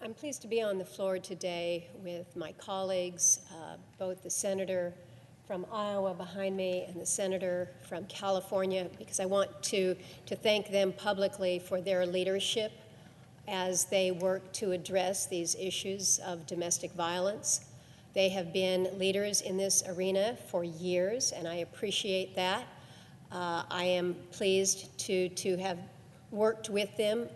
I'm pleased to be on the floor today with my colleagues, both the senator from Iowa behind me and the senator from California, because I want to thank them publicly for their leadership as they work to address these issues of domestic violence. They have been leaders in this arena for years, and I appreciate that. I am pleased to have worked with them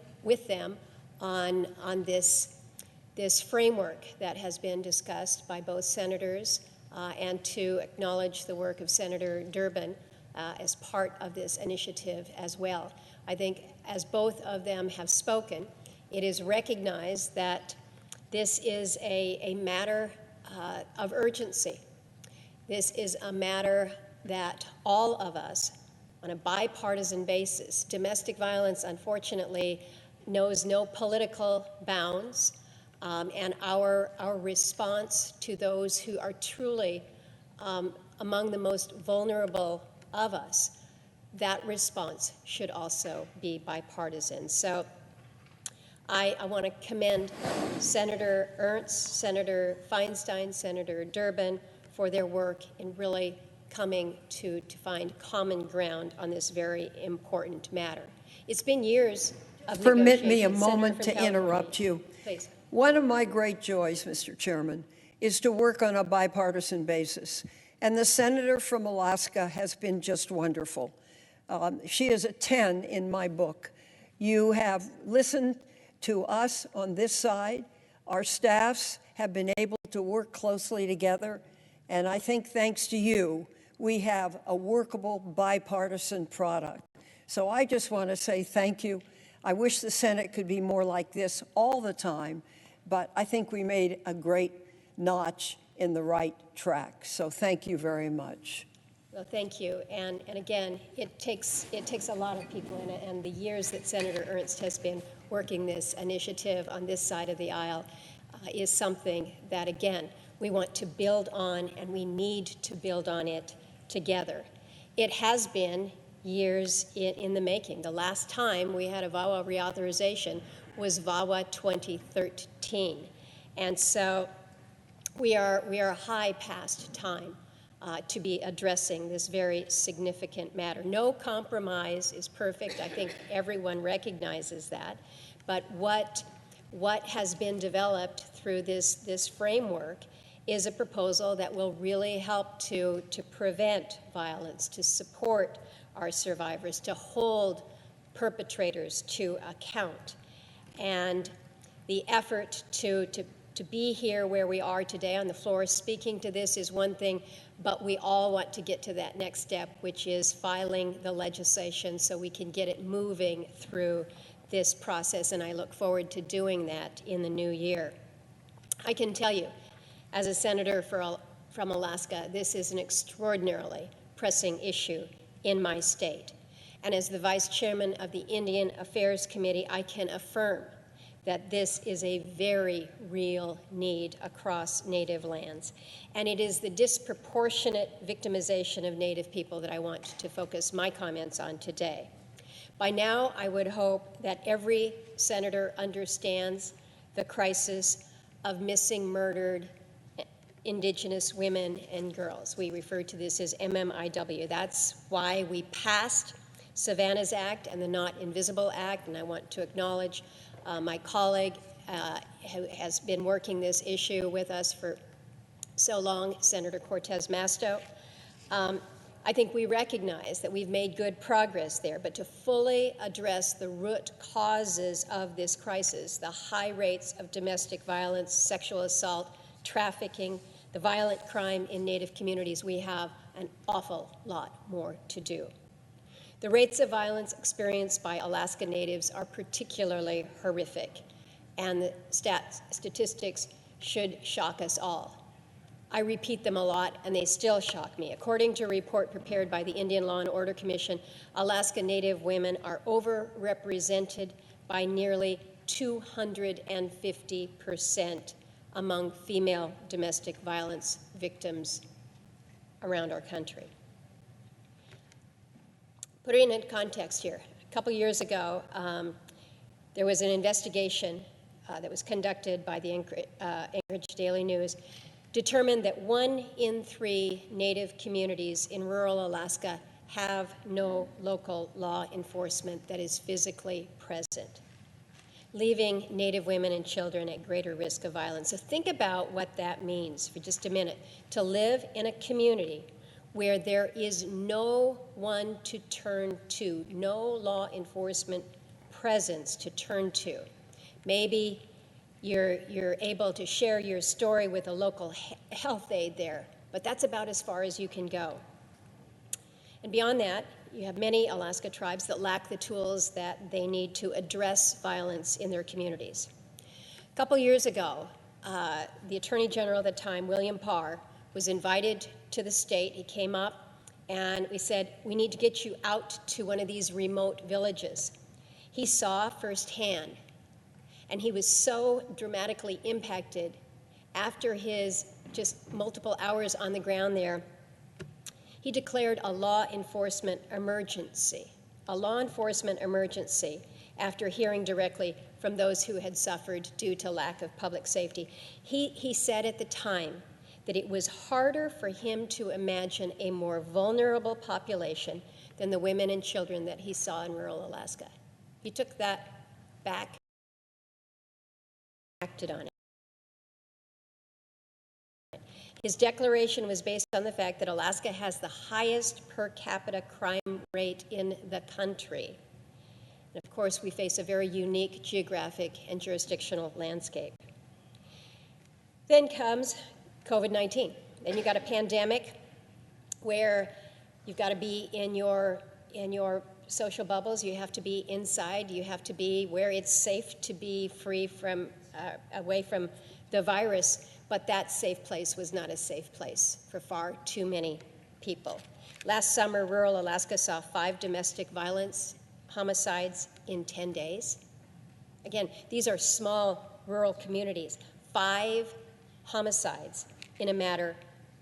on this framework that has been discussed by both senators, and to acknowledge the work of Senator Durbin as part of this initiative as well. I think as both of them have spoken, it is recognized that this is a matter of urgency. This is a matter that all of us, on a bipartisan basis, domestic violence, unfortunately, knows no political bounds, and our response to those who are truly among the most vulnerable of us, that response should also be bipartisan. So I want to commend Senator Ernst, Senator Feinstein, Senator Durbin for their work in really coming to find common ground on this very important matter. It's been years of Permit me a negotiations. moment to interrupt you. Please. One of my great joys, Mr. Chairman, is to work on a bipartisan basis. And the senator from Alaska has been just wonderful. She is a 10 in my book. You have listened to us on this side. Our staffs have been able to work closely together. And I think thanks to you, we have a workable bipartisan product. So I just want to say thank you. I wish the Senate could be more like this all the time, but I think we made a great notch in the right track. So thank you very much. Well, thank you. And again, it takes a lot of people in it, and the years that Senator Ernst has been working this initiative on this side of the aisle is something that, again, we want to build on, and we need to build on it together. It has been years in the making. The last time we had a VAWA reauthorization was VAWA 2013. And so we are high past time to be addressing this very significant matter. No compromise is perfect. I think everyone recognizes that. But what has been developed through this framework is a proposal that will really help to prevent violence, to support our survivors, to hold perpetrators to account. And the effort to be here where we are today on the floor speaking to this is one thing, but we all want to get to that next step, which is filing the legislation so we can get it moving through this process, and I look forward to doing that in the new year. I can tell you, as a senator from Alaska, this is an extraordinarily pressing issue in my state. And as the Vice Chairman of the Indian Affairs Committee, I can affirm that this is a very real need across Native lands. And it is the disproportionate victimization of Native people that I want to focus my comments on today. By now, I would hope that every senator understands the crisis of missing, murdered Indigenous women and girls. We refer to this as MMIW. That's why we passed Savannah's Act and the Not Invisible Act, and I want to acknowledge my colleague who has been working this issue with us for so long, Senator Cortez Masto. I think we recognize that we've made good progress there, but to fully address the root causes of this crisis, the high rates of domestic violence, sexual assault, trafficking, the violent crime in Native communities, we have an awful lot more to do. The rates of violence experienced by Alaska Natives are particularly horrific, and the statistics should shock us all. I repeat them a lot, and they still shock me. According to a report prepared by the Indian Law and Order Commission, Alaska Native women are overrepresented by nearly 250% among female domestic violence victims around our country. Put it in context here. A couple years ago, there was an investigation that was conducted by the Anchorage Daily News determined that 1 in 3 Native communities in rural Alaska have no local law enforcement that is physically present, leaving Native women and children at greater risk of violence. So think about what that means for just a minute, to live in a community where there is no one to turn to, no law enforcement presence to turn to. Maybe you're able to share your story with a local health aide there, but that's about as far as you can go. And beyond that, you have many Alaska tribes that lack the tools that they need to address violence in their communities. A couple years ago, the Attorney General at the time, William Parr, was invited to the state. He came up and we said, we need to get you out to one of these remote villages. He saw firsthand, and he was so dramatically impacted after his just multiple hours on the ground there. He declared a law enforcement emergency after hearing directly from those who had suffered due to lack of public safety. He said at the time that it was harder for him to imagine a more vulnerable population than the women and children that he saw in rural Alaska. He took that back, acted on it. His declaration was based on the fact that Alaska has the highest per capita crime rate in the country. And of course, we face a very unique geographic and jurisdictional landscape. Then comes COVID-19. Then you got a pandemic where you've got to be in your social bubbles. You have to be inside. You have to be where it's safe to be free from, away from the virus. But that safe place was not a safe place for far too many people. Last summer, rural Alaska saw 5 domestic violence homicides in 10 days. Again, these are small rural communities. 5 homicides in a matter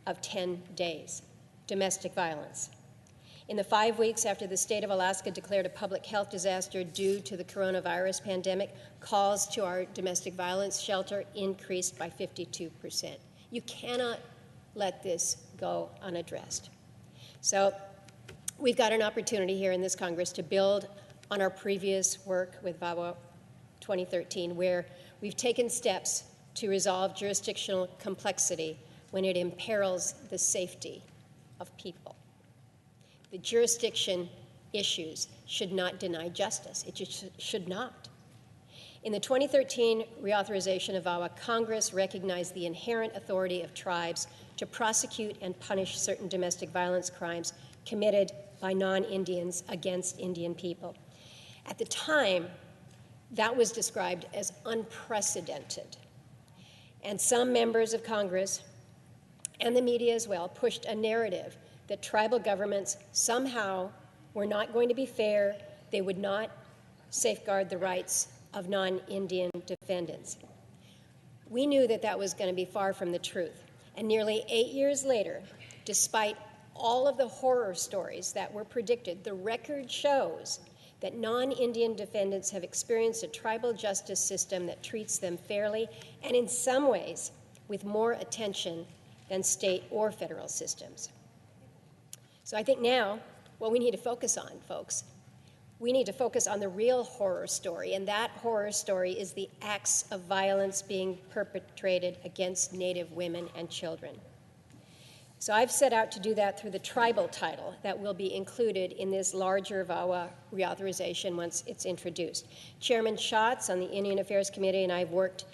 of 10 days, domestic violence. In the 5 weeks after the state of Alaska declared a public health disaster due to the coronavirus pandemic, calls to our domestic violence shelter increased by 52%. You cannot let this go unaddressed. So we've got an opportunity here in this Congress to build on our previous work with VAWA 2013, where we've taken steps to resolve jurisdictional complexity when it imperils the safety of people. The jurisdiction issues should not deny justice. It just should not. In the 2013 reauthorization of VAWA, Congress recognized the inherent authority of tribes to prosecute and punish certain domestic violence crimes committed by non-Indians against Indian people. At the time, that was described as unprecedented. And some members of Congress and the media as well pushed a narrative that tribal governments somehow were not going to be fair, they would not safeguard the rights of non-Indian defendants. We knew that that was going to be far from the truth. And nearly 8 years later, despite all of the horror stories that were predicted, the record shows that non-Indian defendants have experienced a tribal justice system that treats them fairly and in some ways with more attention than state or federal systems. So I think now what we need to focus on, folks, we need to focus on the real horror story, and that horror story is the acts of violence being perpetrated against Native women and children. So I've set out to do that through the tribal title that will be included in this larger VAWA reauthorization once it's introduced. Chairman Schatz on the Indian Affairs Committee and I have worked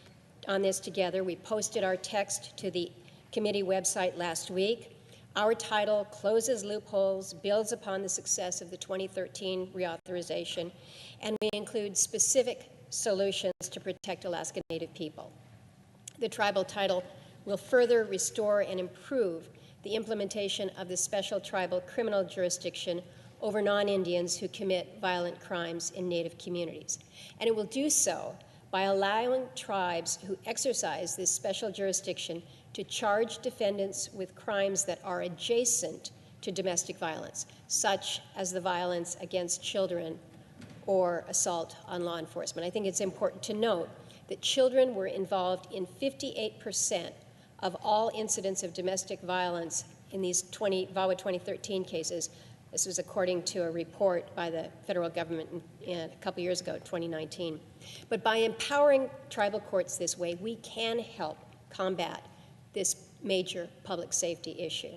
on this together. We posted our text to the committee website last week. Our title closes loopholes, builds upon the success of the 2013 reauthorization, and we include specific solutions to protect Alaska Native people. The tribal title will further restore and improve the implementation of the special tribal criminal jurisdiction over non-Indians who commit violent crimes in Native communities. And it will do so by allowing tribes who exercise this special jurisdiction to charge defendants with crimes that are adjacent to domestic violence, such as the violence against children or assault on law enforcement. I think it's important to note that children were involved in 58% of all incidents of domestic violence in these VAWA 2013 cases. This was according to a report by the federal government a couple years ago, 2019. But by empowering tribal courts this way, we can help combat this major public safety issue.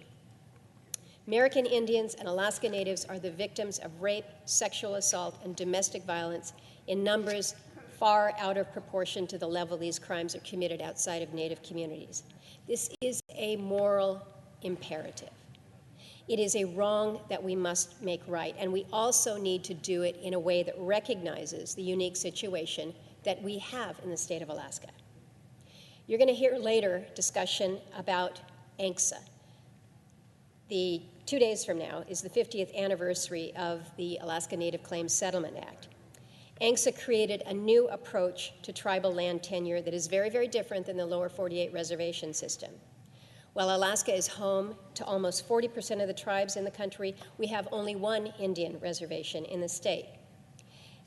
American Indians and Alaska Natives are the victims of rape, sexual assault, and domestic violence in numbers far out of proportion to the level these crimes are committed outside of Native communities. This is a moral imperative. It is a wrong that we must make right, and we also need to do it in a way that recognizes the unique situation that we have in the state of Alaska. You're going to hear later discussion about ANCSA. 2 days from now is the 50th anniversary of the Alaska Native Claims Settlement Act. ANCSA created a new approach to tribal land tenure that is very, very different than the lower 48 reservation system. While Alaska is home to almost 40% of the tribes in the country, we have only one Indian reservation in the state.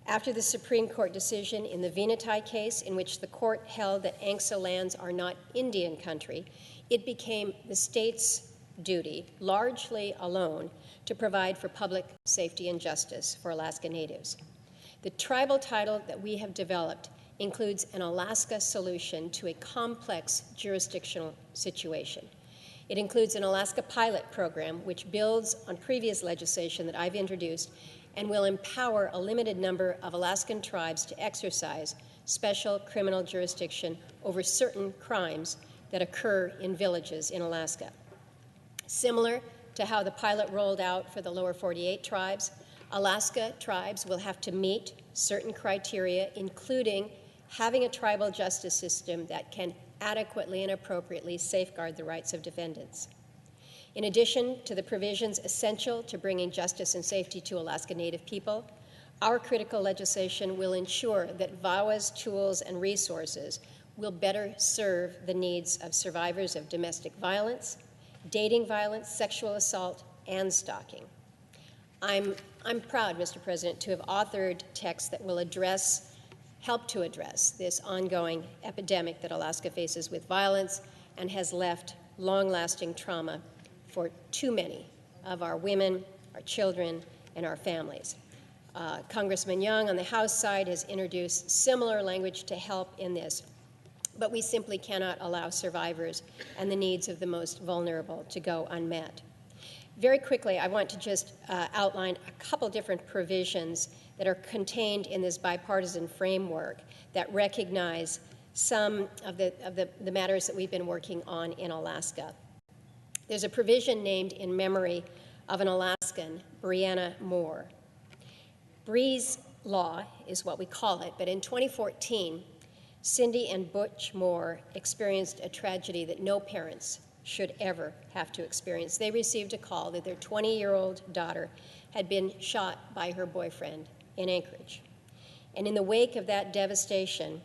After the Supreme Court decision in the Venati case, in which the court held that ANCSA lands are not Indian country, it became the state's duty, largely alone, to provide for public safety and justice for Alaska Natives. The tribal title that we have developed includes an Alaska solution to a complex jurisdictional situation. It includes an Alaska pilot program, which builds on previous legislation that I've introduced and will empower a limited number of Alaskan tribes to exercise special criminal jurisdiction over certain crimes that occur in villages in Alaska. Similar to how the pilot rolled out for the lower 48 tribes, Alaska tribes will have to meet certain criteria, including having a tribal justice system that can adequately and appropriately safeguard the rights of defendants. In addition to the provisions essential to bringing justice and safety to Alaska Native people, our critical legislation will ensure that VAWA's tools and resources will better serve the needs of survivors of domestic violence, dating violence, sexual assault, and stalking. I'm proud, Mr. President, to have authored texts that will help to address this ongoing epidemic that Alaska faces with violence and has left long-lasting trauma for too many of our women, our children, and our families. Congressman Young on the House side has introduced similar language to help in this, but we simply cannot allow survivors and the needs of the most vulnerable to go unmet. Very quickly, I want to just outline a couple different provisions that are contained in this bipartisan framework that recognize some of the matters that we've been working on in Alaska. There's a provision named in memory of an Alaskan, Brianna Moore. Bree's Law is what we call it, but in 2014, Cindy and Butch Moore experienced a tragedy that no parents should ever have to experience. They received a call that their 20-year-old daughter had been shot by her boyfriend in Anchorage. And in the wake of that devastation,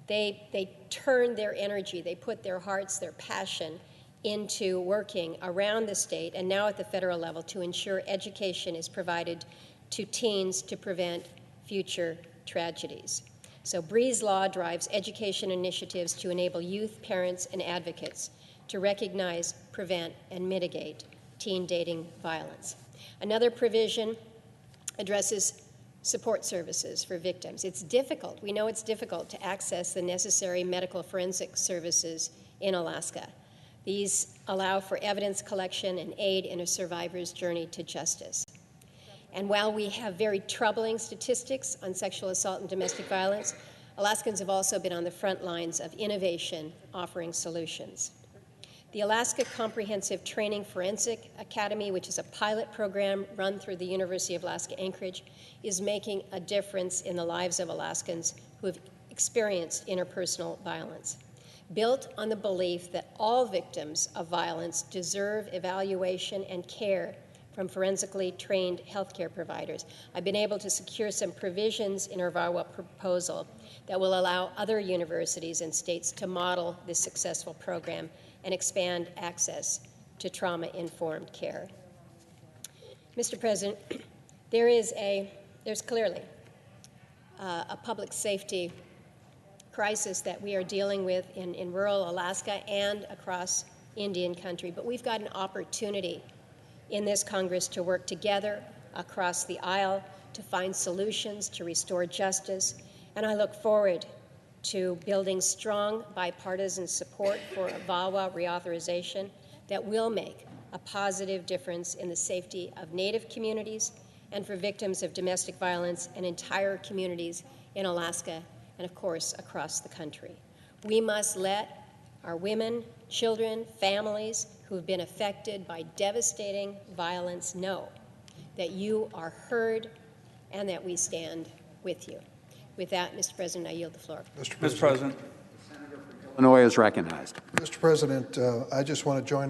they turned their energy, they put their hearts, their passion into working around the state and now at the federal level to ensure education is provided to teens to prevent future tragedies. So Bree's Law drives education initiatives to enable youth, parents, and advocates to recognize, prevent, and mitigate teen dating violence. Another provision addresses support services for victims. It's difficult, we know it's difficult to access the necessary medical forensic services in Alaska. These allow for evidence collection and aid in a survivor's journey to justice. And while we have very troubling statistics on sexual assault and domestic violence, Alaskans have also been on the front lines of innovation, offering solutions. The Alaska Comprehensive Training Forensic Academy, which is a pilot program run through the University of Alaska Anchorage, is making a difference in the lives of Alaskans who have experienced interpersonal violence. Built on the belief that all victims of violence deserve evaluation and care from forensically trained healthcare providers, I've been able to secure some provisions in our VAWA proposal that will allow other universities and states to model this successful program and expand access to trauma-informed care. Mr. President, there's clearly a public safety crisis that we are dealing with in rural Alaska and across Indian country. But we've got an opportunity in this Congress to work together across the aisle to find solutions, to restore justice. And I look forward to building strong bipartisan support for a VAWA reauthorization that will make a positive difference in the safety of Native communities and for victims of domestic violence and entire communities in Alaska and, of course, across the country. We must let our women, children, families who have been affected by devastating violence know that you are heard and that we stand with you. With that, Mr. President, I yield the floor. Mr. President. The senator from Illinois is recognized. Mr. President, I just want to join